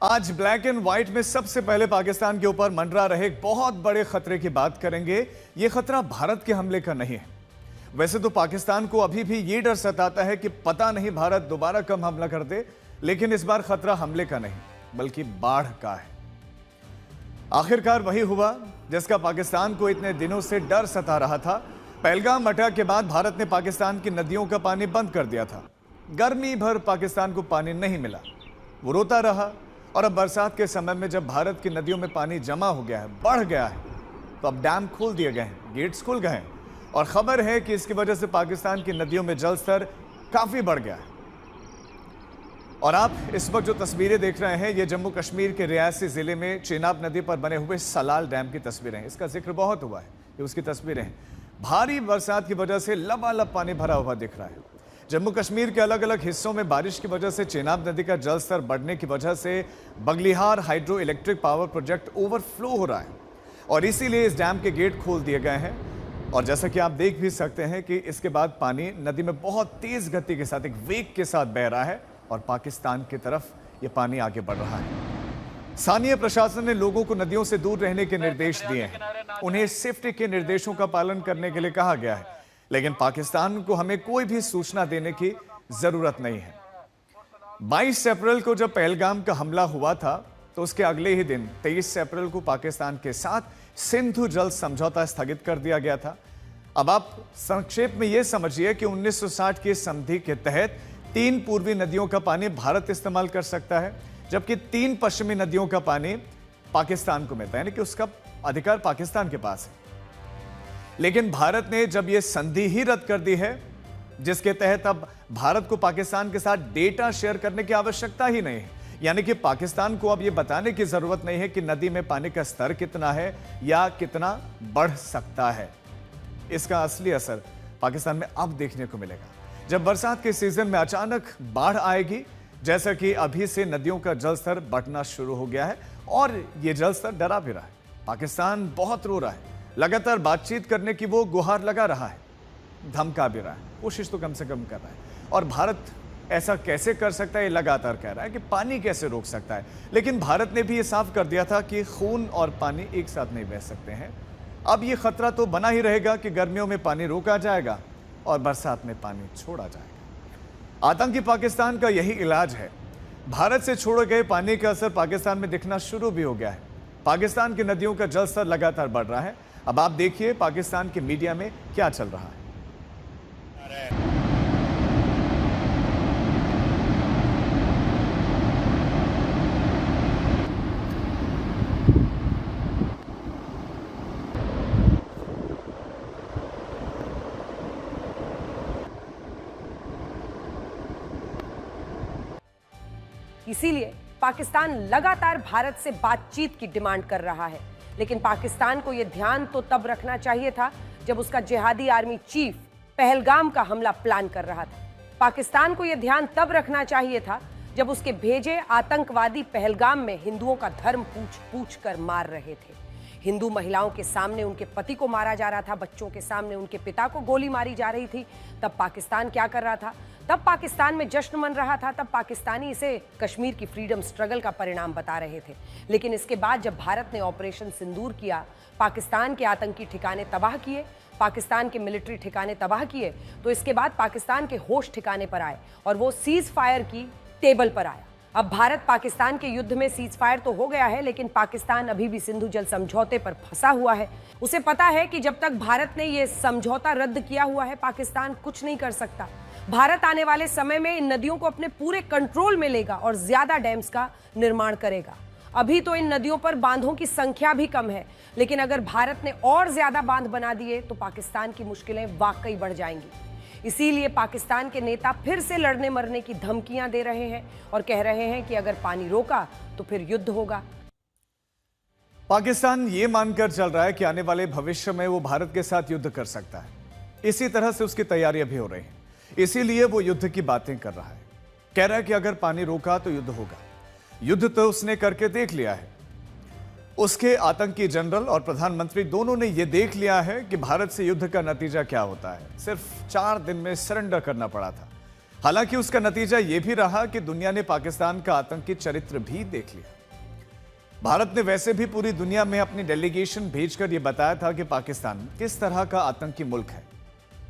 आज black and white में सबसे पहले पाकिस्तान के ऊपर मंडरा रहे एक बहुत बड़े खतरे की बात करेंगे। यह खतरा भारत के हमले का नहीं है। वैसे तो पाकिस्तान को अभी भी यह डर सताता है कि पता नहीं भारत दोबारा कब हमला कर दे, लेकिन इस बार खतरा हमले का नहीं बल्कि बाढ़ का है। आखिरकार वही हुआ जिसका पाकिस्तान को इतने दिनों से डर सता रहा था। पहलगाम अटैक के बाद भारत ने पाकिस्तान की नदियों का पानी बंद कर दिया था। गर्मी भर पाकिस्तान को पानी नहीं मिला, वो रोता रहा। और अब बरसात के समय में जब भारत की नदियों में पानी जमा हो गया है, बढ़ गया है, तो अब डैम खोल दिए गए हैं, गेट्स खुल गए हैं और खबर है कि इसकी वजह से पाकिस्तान की नदियों में जल स्तर काफी बढ़ गया है। और आप इस वक्त जो तस्वीरें देख रहे हैं, ये जम्मू कश्मीर के रियासी जिले में चेनाब नदी पर बने हुए सलाल डैम की तस्वीरें हैं। इसका जिक्र बहुत हुआ है, ये उसकी तस्वीरें हैं। भारी बरसात की वजह से लबालब पानी भरा हुआ दिख रहा है। जम्मू कश्मीर के अलग अलग हिस्सों में बारिश की वजह से चेनाब नदी का जलस्तर बढ़ने की वजह से Baglihar hydro electric power project overflow हो रहा है और इसीलिए इस डैम के गेट खोल दिए गए हैं। और जैसा कि आप देख भी सकते हैं कि इसके बाद पानी नदी में बहुत तेज गति के साथ, एक वेग के साथ बह रहा है और पाकिस्तान की तरफ ये पानी आगे बढ़ रहा है। स्थानीय प्रशासन ने लोगों को नदियों से दूर रहने के निर्देश दिए हैं। उन्हें सेफ्टी के निर्देशों का पालन करने के लिए कहा गया है, लेकिन पाकिस्तान को हमें कोई भी सूचना देने की जरूरत नहीं है। 22 अप्रैल को जब पहलगाम का हमला हुआ था तो उसके अगले ही दिन 23 अप्रैल को पाकिस्तान के साथ सिंधु जल समझौता स्थगित कर दिया गया था। अब आप संक्षेप में यह समझिए कि 1960 की संधि के तहत 3 पूर्वी नदियों का पानी भारत इस्तेमाल कर सकता है, जबकि 3 पश्चिमी नदियों का पानी पाकिस्तान को मिलता है, यानी कि उसका अधिकार पाकिस्तान के पास है। लेकिन भारत ने जब यह संधि ही रद्द कर दी है, जिसके तहत अब भारत को पाकिस्तान के साथ डेटा शेयर करने की आवश्यकता ही नहीं है, यानी कि पाकिस्तान को अब यह बताने की जरूरत नहीं है कि नदी में पानी का स्तर कितना है या कितना बढ़ सकता है। इसका असली असर पाकिस्तान में अब देखने को मिलेगा जब बरसात के सीजन में अचानक बाढ़ आएगी, जैसा कि अभी से नदियों का जलस्तर बढ़ना शुरू हो गया है और यह जलस्तर डरा भी रहा है। पाकिस्तान बहुत रो रहा है, लगातार बातचीत करने की वो गुहार लगा रहा है, धमका भी रहा है, कोशिश तो कम से कम कर रहा है। और भारत ऐसा कैसे कर सकता है, ये लगातार कह रहा है कि पानी कैसे रोक सकता है। लेकिन भारत ने भी ये साफ कर दिया था कि खून और पानी एक साथ नहीं बह सकते हैं। अब ये खतरा तो बना ही रहेगा कि गर्मियों में पानी रोका जाएगा और बरसात में पानी छोड़ा जाएगा। आतंकी पाकिस्तान का यही इलाज है। भारत से छोड़े गए पानी का असर पाकिस्तान में दिखना शुरू भी हो गया है। पाकिस्तान की नदियों का जलस्तर लगातार बढ़ रहा है। अब आप देखिए पाकिस्तान के मीडिया में क्या चल रहा है। इसीलिए पाकिस्तान लगातार भारत से बातचीत की डिमांड कर रहा है। लेकिन पाकिस्तान को यह ध्यान तो तब रखना चाहिए था जब उसका जिहादी आर्मी चीफ पहलगाम का हमला प्लान कर रहा था। पाकिस्तान को यह ध्यान तब रखना चाहिए था जब उसके भेजे आतंकवादी पहलगाम में हिंदुओं का धर्म पूछ पूछ कर मार रहे थे। हिंदू महिलाओं के सामने उनके पति को मारा जा रहा था, बच्चों के सामने उनके पिता को गोली मारी जा रही थी। तब पाकिस्तान क्या कर रहा था? तब पाकिस्तान में जश्न मन रहा था। तब पाकिस्तानी इसे कश्मीर की फ्रीडम स्ट्रगल का परिणाम बता रहे थे। लेकिन इसके बाद जब भारत ने ऑपरेशन सिंदूर किया, पाकिस्तान के आतंकी ठिकाने तबाह किए, पाकिस्तान के मिलिट्री ठिकाने तबाह किए, तो इसके बाद पाकिस्तान के होश ठिकाने पर आए और वो सीज फायर की टेबल पर आया। अब भारत पाकिस्तान के युद्ध में सीज फायर तो हो गया है, लेकिन पाकिस्तान अभी भी सिंधु जल समझौते पर फंसा हुआ है। उसे पता है कि जब तक भारत ने यह समझौता रद्द किया हुआ है, पाकिस्तान कुछ नहीं कर सकता। भारत आने वाले समय में इन नदियों को अपने पूरे कंट्रोल में लेगा और ज्यादा डैम्स का निर्माण करेगा। अभी तो इन नदियों पर बांधों की संख्या भी कम है, लेकिन अगर भारत ने और ज्यादा बांध बना दिए तो पाकिस्तान की मुश्किलें वाकई बढ़ जाएंगी। इसीलिए पाकिस्तान के नेता फिर से लड़ने मरने की धमकियां दे रहे हैं और कह रहे हैं कि अगर पानी रोका तो फिर युद्ध होगा। पाकिस्तान ये मानकर चल रहा है कि आने वाले भविष्य में वो भारत के साथ युद्ध कर सकता है। इसी तरह से उसकी तैयारियां भी हो रही हैं। इसीलिए वो युद्ध की बातें कर रहा है। कह रहा है कि अगर पानी रोका तो युद्ध होगा। युद्ध तो उसने करके देख लिया है। उसके आतंकी जनरल और प्रधानमंत्री दोनों ने यह देख लिया है कि भारत से युद्ध का नतीजा क्या होता है। सिर्फ 4 दिन में सरेंडर करना पड़ा था। हालांकि उसका नतीजा यह भी रहा कि दुनिया ने पाकिस्तान का आतंकी चरित्र भी देख लिया। भारत ने वैसे भी पूरी दुनिया में अपनी डेलीगेशन भेजकर यह बताया था कि पाकिस्तान किस तरह का आतंकी मुल्क है,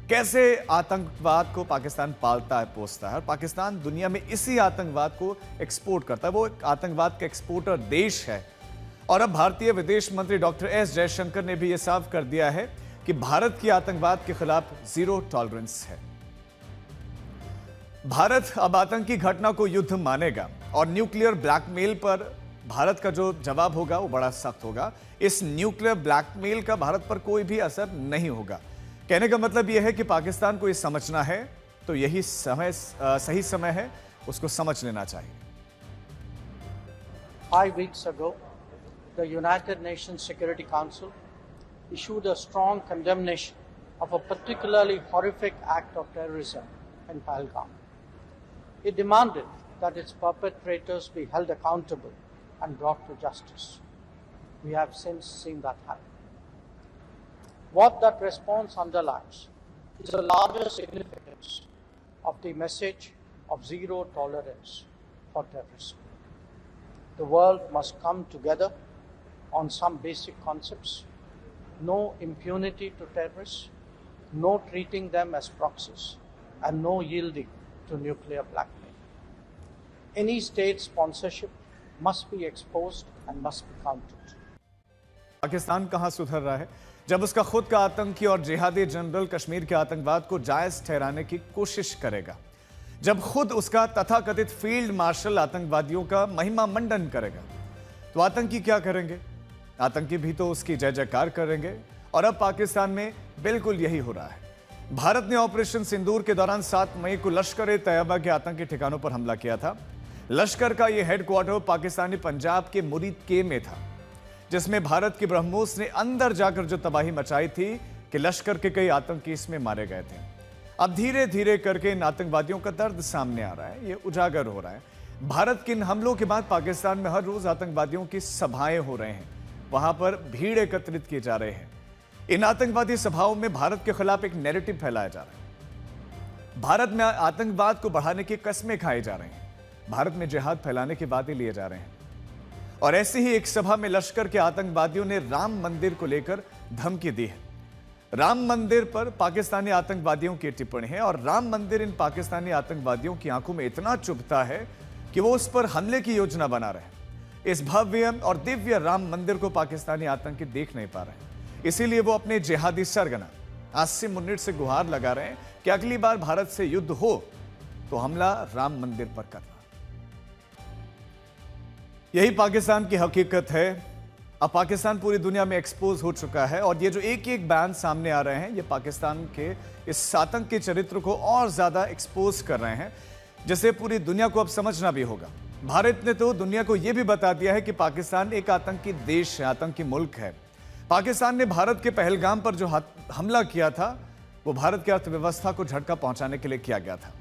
कैसे आतंकवाद को पाकिस्तान पालता है, पोसता है, और पाकिस्तान दुनिया में इसी आतंकवाद को एक्सपोर्ट करता है। वो एक आतंकवाद का एक्सपोर्टर देश है। और अब भारतीय विदेश मंत्री डॉक्टर एस जयशंकर ने भी यह साफ कर दिया है कि भारत की आतंकवाद के खिलाफ जीरो टॉलरेंस है। भारत अब आतंकी घटना को युद्ध मानेगा और न्यूक्लियर ब्लैकमेल पर भारत का जो जवाब होगा वो बड़ा सख्त होगा। इस न्यूक्लियर ब्लैकमेल का भारत पर कोई भी असर नहीं होगा। कहने का मतलब यह है कि पाकिस्तान को ये समझना है तो यही सही समय है, उसको समझ लेना चाहिए। 5 weeks ago, the United Nations Security Council issued a strong condemnation of a particularly horrific act of terrorism in Pahalgam. It demanded that its perpetrators be held accountable and brought to justice. We have since seen that happen. What that response underlines is the larger significance of the message of zero tolerance for terrorism. The world must come together on some basic concepts: no impunity to terrorists, no treating them as proxies, and no yielding to nuclear blackmail. Any state sponsorship must be exposed and must be countered. Pakistan कहां सुधर रहा है जब उसका खुद का आतंकी और जिहादी जनरल कश्मीर के आतंकवाद को जायज ठहराने की कोशिश करेगा, जब खुद उसका तथाकथित फील्ड मार्शल आतंकवादियों का महिमा मंडन करेगा, तो आतंकी क्या करेंगे? आतंकी भी तो उसकी जय जयकार करेंगे। और अब पाकिस्तान में बिल्कुल यही हो रहा है। भारत ने ऑपरेशन सिंदूर के दौरान 7 मई को लश्कर-ए-तैयबा के आतंकी ठिकानों पर हमला किया था। लश्कर का यह हेडक्वार्टर पाकिस्तानी पंजाब के मुरीद के में था, जिसमें भारत के ब्रह्मोस ने अंदर जाकर जो तबाही मचाई थी कि लश्कर के कई आतंकी इसमें मारे गए थे। अब धीरे धीरे करके इन आतंकवादियों का दर्द सामने आ रहा है, ये उजागर हो रहा है। भारत के इन हमलों के बाद पाकिस्तान में हर रोज आतंकवादियों की सभाएं हो रहे हैं, वहां पर भीड़ एकत्रित किए जा रहे हैं। इन आतंकवादी सभाओं में भारत के खिलाफ एक नैरेटिव फैलाया जा रहा है। भारत में आतंकवाद को बढ़ाने की कस्में खाई जा रही हैं, भारत में जिहाद फैलाने की बातें लिए जा रहे हैं। और ऐसी ही एक सभा में लश्कर के आतंकवादियों ने राम मंदिर को लेकर धमकी दी है। राम मंदिर पर पाकिस्तानी आतंकवादियों की टिप्पणी है और राम मंदिर इन पाकिस्तानी आतंकवादियों की आंखों में इतना चुभता है कि वो उस पर हमले की योजना बना रहे हैं। इस भव्य और दिव्य राम मंदिर को पाकिस्तानी आतंकी देख नहीं पा रहे, इसीलिए वो अपने जिहादी सरगना आसिम मुन्नीर से गुहार लगा रहे हैं कि अगली बार भारत से युद्ध हो तो हमला राम मंदिर पर करना। यही पाकिस्तान की हकीकत है। अब पाकिस्तान पूरी दुनिया में एक्सपोज हो चुका है और ये जो एक एक बयान सामने आ रहे हैं, ये पाकिस्तान के इस आतंकी चरित्र को और ज्यादा एक्सपोज कर रहे हैं, जिसे पूरी दुनिया को अब समझना भी होगा। भारत ने तो दुनिया को यह भी बता दिया है कि पाकिस्तान एक आतंकी देश है, आतंकी मुल्क है। पाकिस्तान ने भारत के पहलगाम पर जो हमला किया था वो भारत की अर्थव्यवस्था को झटका पहुंचाने के लिए किया गया था।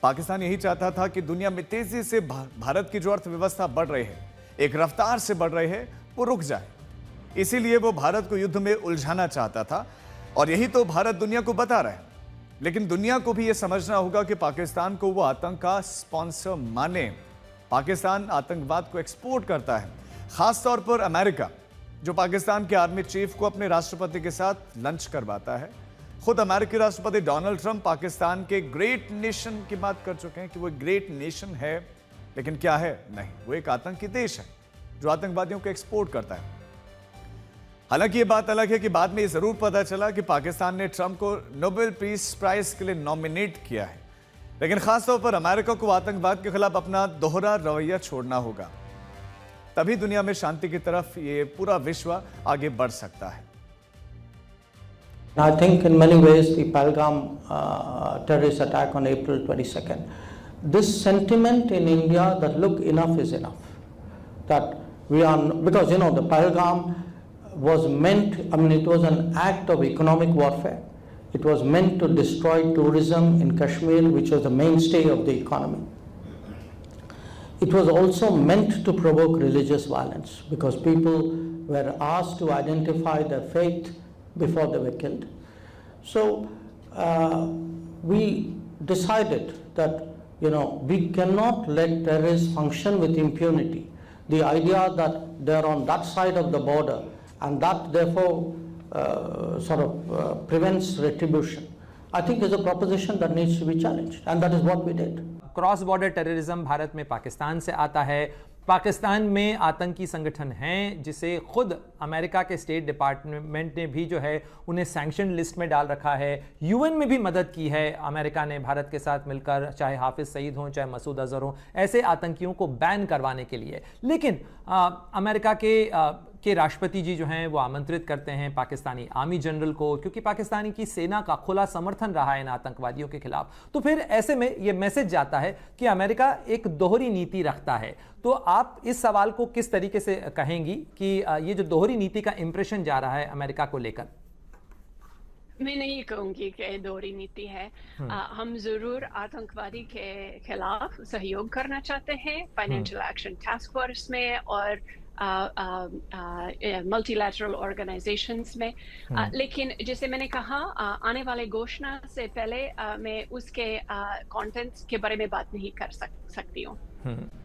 पाकिस्तान यही चाहता था कि दुनिया में तेजी से भारत की जो अर्थव्यवस्था बढ़ रही है, एक रफ्तार से बढ़ रही है, वो रुक जाए। इसीलिए वो भारत को युद्ध में उलझाना चाहता था और यही तो भारत दुनिया को बता रहा है। लेकिन दुनिया को भी यह समझना होगा कि पाकिस्तान को वो आतंक का स्पॉन्सर माने। पाकिस्तान आतंकवाद को एक्सपोर्ट करता है, खासतौर पर अमेरिका, जो पाकिस्तान के आर्मी चीफ को अपने राष्ट्रपति के साथ लंच करवाता है। खुद अमेरिकी राष्ट्रपति डोनाल्ड ट्रंप पाकिस्तान के ग्रेट नेशन की बात कर चुके हैं कि वो ग्रेट नेशन है, लेकिन क्या है? नहीं, वो एक आतंकी देश है जो आतंकवादियों को एक्सपोर्ट करता है। हालांकि ये बात अलग है कि बाद में ये जरूर पता चला कि पाकिस्तान ने ट्रंप को नोबेल पीस प्राइज के लिए नॉमिनेट किया है, लेकिन खासतौर पर अमेरिका को आतंकवाद के खिलाफ अपना दोहरा रवैया छोड़ना होगा, तभी दुनिया में शांति की तरफ ये पूरा विश्व आगे बढ़ सकता है। I think in many ways the Pahalgam terrorist attack on April 22nd, this sentiment in India that look, enough is enough, that we are, because you know the Pahalgam was meant, I mean it was an act of economic warfare. It was meant to destroy tourism in Kashmir, which was the mainstay of the economy. It was also meant to provoke religious violence because people were asked to identify their faith before they were killed. So we decided that we cannot let terrorists function with impunity. The idea that they're on that side of the border and that therefore prevents retribution, I think is a proposition that needs to be challenged, and that is what we did. Cross border terrorism Bharat में पाकिस्तान से आता है। पाकिस्तान में आतंकी संगठन हैं जिसे खुद अमेरिका के स्टेट डिपार्टमेंट ने भी जो है उन्हें सैंक्शन लिस्ट में डाल रखा है। यूएन में भी मदद की है अमेरिका ने भारत के साथ मिलकर, चाहे हाफिज सईद हों चाहे मसूद अजहर हों, ऐसे आतंकियों को बैन करवाने के लिए। लेकिन अमेरिका के राष्ट्रपति जी जो हैं वो आमंत्रित करते हैं पाकिस्तानी आर्मी जनरल को, क्योंकि पाकिस्तानी की सेना का खुला समर्थन रहा है इन आतंकवादियों के खिलाफ। तो फिर ऐसे में ये मैसेज जाता है कि अमेरिका एक दोहरी नीति रखता है। तो आप इस सवाल को किस तरीके से कहेंगी कि ये जो दोहरी नीति का इंप्रेशन जा रहा है अमेरिका को लेकर? मैं नहीं कहूंगी कि दोहरी नीति है। हम जरूर आतंकवादी के खिलाफ सहयोग करना चाहते हैं फाइनेंशियल एक्शन टास्क फोर्स में और मल्टीलैटरल ऑर्गेनाइजेशंस में। लेकिन जैसे मैंने कहा आने वाले घोषणा से पहले मैं उसके कंटेंट्स के बारे में बात नहीं कर सकती हूँ।